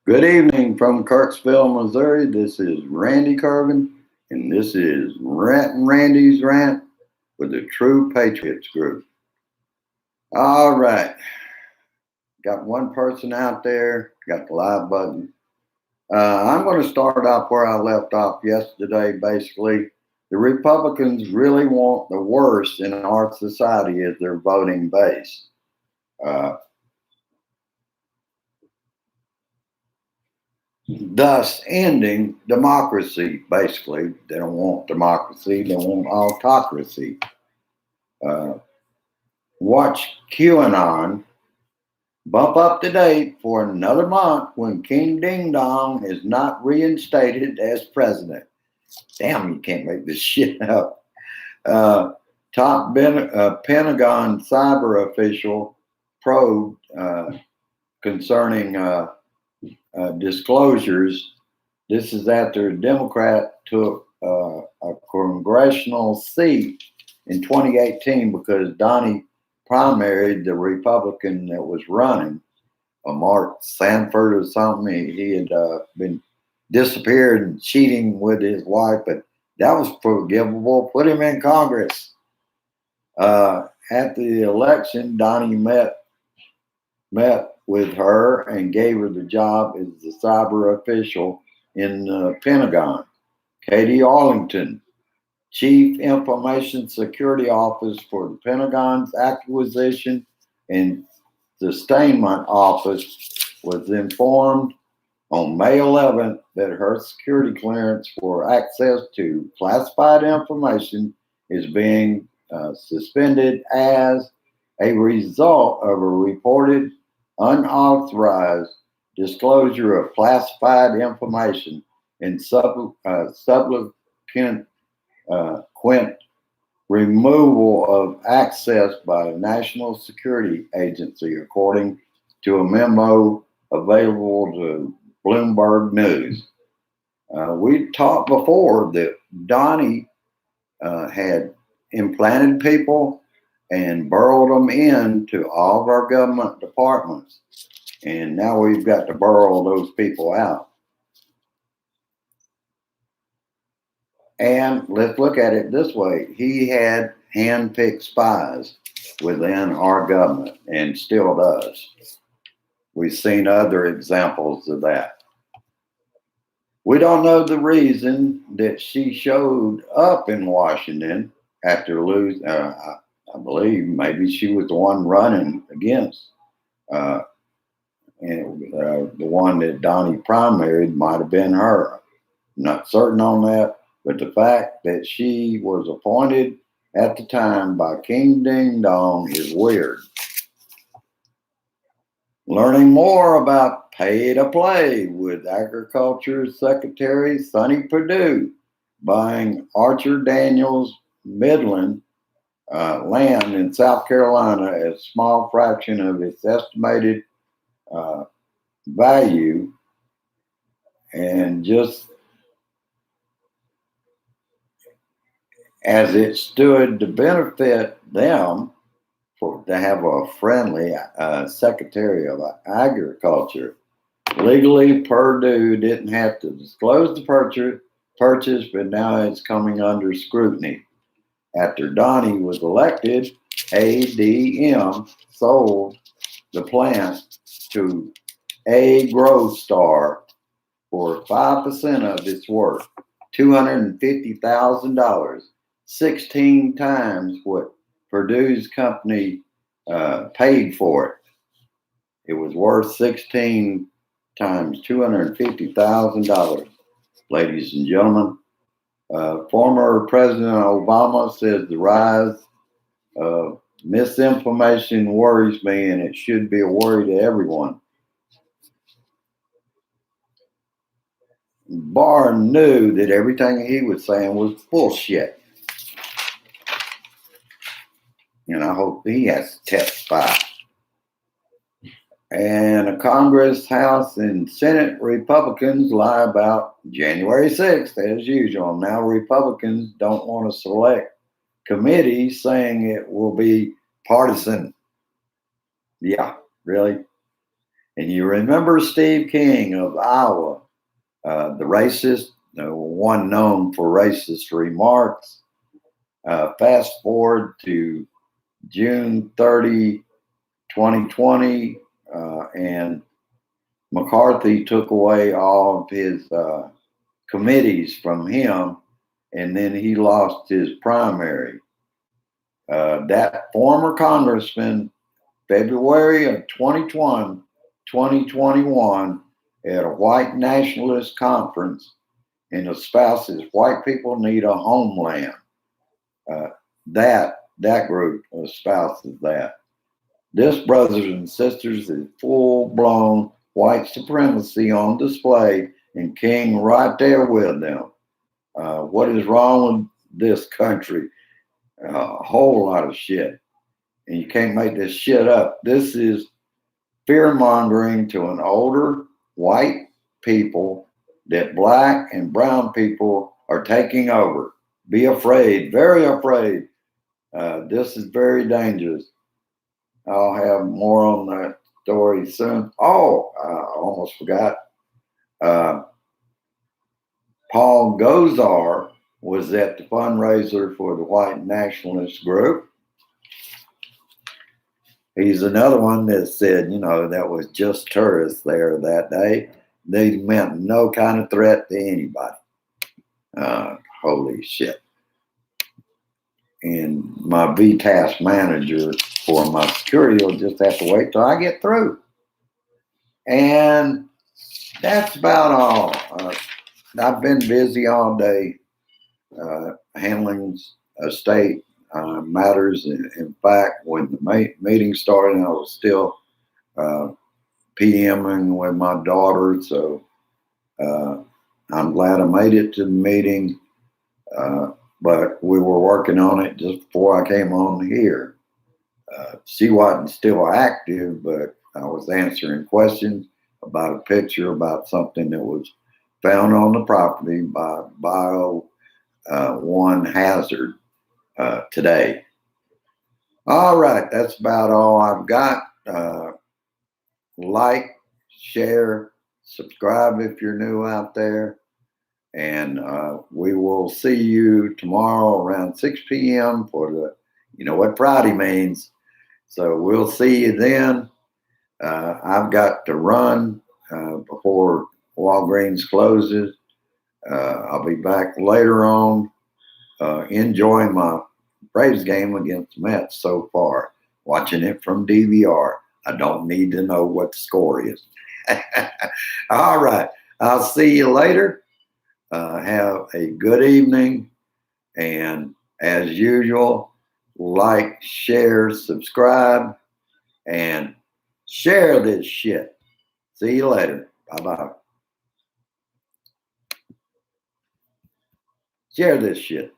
Good evening from Kirksville, Missouri. This is Randy Carvin, and this is Rant and Randy's Rant with the True Patriots Group. All right, got one person out there, got the live button. I'm going to start off where I left off yesterday. Basically, the Republicans really want the worst in our society as their voting base. Thus ending democracy. Basically, they don't want democracy, they want autocracy. Uh, Watch QAnon bump up to date for another month when King Ding Dong is not reinstated as president. Damn, you can't make this shit up. Pentagon cyber official probed concerning disclosures. This is after a Democrat took a congressional seat in 2018 because Donnie primaried the Republican that was running, Mark Sanford or something. He had been disappeared and cheating with his wife, but that was forgivable. Put him in Congress. At the election, Donnie met with her and gave her the job as the cyber official in the Pentagon. Katie Arlington, Chief Information Security Office for the Pentagon's Acquisition and Sustainment Office, was informed on May 11th that her security clearance for access to classified information is being suspended as a result of a reported unauthorized disclosure of classified information and subsequent removal of access by a national security agency, according to a memo available to Bloomberg News. We talked before that Donnie had implanted people and burrowed them into all of our government departments. And now we've got to burrow those people out. And let's look at it this way. He had hand-picked spies within our government and still does. We've seen other examples of that. We don't know the reason that she showed up in Washington after losing. I believe maybe she was the one running against. The one that Donnie primaried might have been her. Not certain on that, but the fact that she was appointed at the time by King Ding Dong is weird. Learning more about pay to play with Agriculture Secretary Sonny Perdue buying Archer Daniels Midland land in South Carolina at a small fraction of its estimated value, and just as it stood to benefit them to have a friendly Secretary of Agriculture. Legally, Perdue didn't have to disclose the purchase, but now it's coming under scrutiny. After Donnie was elected, ADM sold the plant to A Growth Star for 5% of its worth, $250,000, 16 times what Perdue's company paid for it. It was worth 16 times $250,000, ladies and gentlemen. Former President Obama says the rise of misinformation worries me, and it should be a worry to everyone. Barr knew that everything he was saying was bullshit. And I hope he has to testify. And the Congress, House, and Senate Republicans lie about January 6th, as usual. Now Republicans don't want to select committees, saying it will be partisan. Yeah, really? And you remember Steve King of Iowa, the racist, one known for racist remarks. Fast forward to June 30, 2020, and McCarthy took away all of his committees from him, and then he lost his primary. That former congressman, February of 2021, at a white nationalist conference, and espouses white people need a homeland. That group espouses that. This, brothers and sisters, is full-blown white supremacy on display, and King right there with them. What is wrong with this country? A whole lot of shit. And you can't make this shit up. This is fear-mongering to an older white people that black and brown people are taking over. Be afraid, very afraid. This is very dangerous. I'll have more on that story soon. Oh, I almost forgot. Paul Gosar was at the fundraiser for the white nationalist group. He's another one that said, that was just tourists there that day. They meant no kind of threat to anybody. Holy shit. And my VTAS manager for my security will just have to wait till I get through. And that's about all. I've been busy all day handling estate matters. In fact, when the meeting started, I was still PMing with my daughter. So I'm glad I made it to the meeting. But we were working on it just before I came on here. She wasn't still active, but I was answering questions about a picture about something that was found on the property by Bio One Hazard today. All right, that's about all I've got. Like, share, subscribe if you're new out there. And we will see you tomorrow around 6 p.m. for the, what Friday means. So we'll see you then. I've got to run before Walgreens closes. I'll be back later on enjoying my Braves game against the Mets so far. Watching it from DVR. I don't need to know what the score is. All right. I'll see you later. Have a good evening. And as usual, like, share, subscribe, and share this shit. See you later. Bye-bye. Share this shit.